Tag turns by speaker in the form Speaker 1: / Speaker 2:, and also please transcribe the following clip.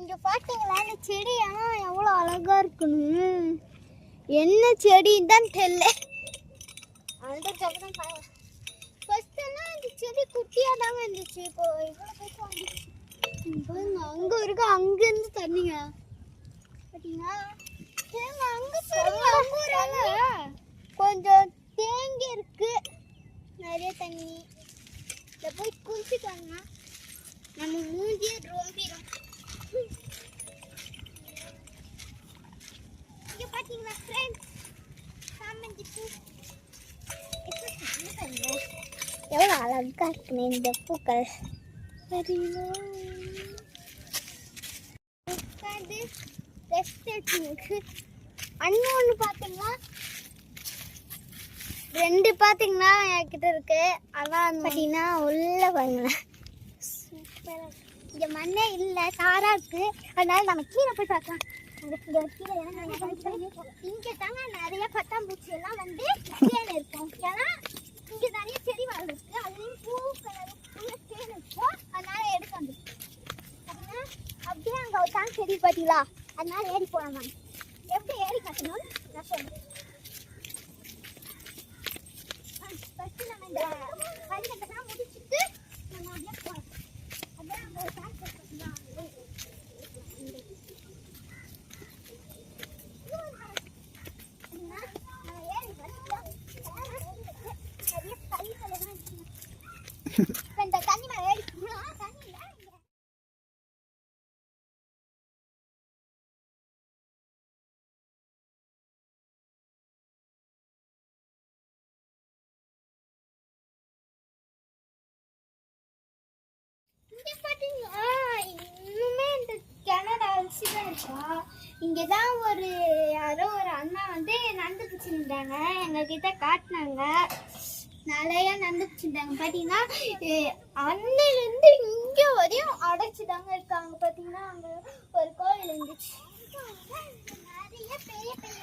Speaker 1: இங்க பாத்தீங்களா இந்த செடி எவ்வளவு அழகா இருக்குன்னு. என்ன செடின்னு தான் தெரியல. ஃபர்ஸ்ட் எல்லாம் இந்த செடி குட்டியா தாங்க இருந்துச்சு. இப்போ இவ்வளவு பெருசா வந்துச்சு. அங்க இருக்கு, அங்க இருந்து தண்ணிங்க பாத்தீங்களா? அங்க பாருங்க, கொஞ்சம் தேங்கி இருக்கு நிறைய தண்ணி. இத போய் குளிச்சுட்டாங்க, நம்ம மூஞ்சியே ரொம்பிடும். இங்க பாத்தீங்களா ஃப்ரெண்ட்ஸ், சாமந்தி பூ எவ்வளவு அழகா இருக்குன்னு இந்த பூக்கள். அண்ணொன்னு பாத்தீங்களா, ரெண்டு பாத்தீங்களா என்கிட்ட இருக்கு. அதான் பாத்தீங்கன்னா உள்ள பாருங்களேன், சூப்பரா. இங்க மண்ணே இல்ல, சாரா இருக்கு. அதனால நம்ம கீழே போய் பார்க்கலாம். இங்க தாங்க நிறைய பட்டாம்பூச்சி எல்லாம் வந்து தேன் இருக்கும். ஏன்னா இங்க நிறைய செடி வளர்ந்துருக்கு, அதுலயும் பூ கலர் தேன் இருக்கும். அதனால எடுக்க வந்து அப்படியே அங்க ஒரு தான் செடி பாத்தீங்களா, அதனால ஏறி போலாம். நான் எப்படி ஏறி கட்டணும்னு நான் சொல்றேன். நம்ம இந்த படிக்கட்டெல்லாம் முடிச்சுட்டு நம்ம அப்படியே போகலாம். அப்படியே அங்க ஒரு தான் செடி தண்ணி மேல ஏறி தண்ணி இல்ல. இங்க பாத்தீங்களா, இன்னுமே இந்த கிணறு அரிசிதான் இருக்கா. இங்கதான் யாரோ ஒரு அண்ணா வந்து நண்டு பிடிச்சிருந்தாங்க, எங்க கிட்ட காட்டினாங்க. நிறைய நண்டு பிடிச்சிருந்தாங்க. பாத்தீங்கன்னா அன்னையிலிருந்து இங்க வரையும் அடைச்சுதாங்க இருக்காங்க. பாத்தீங்கன்னா அங்க ஒரு கோவில் இருந்துச்சு. நிறைய பெரிய பெரிய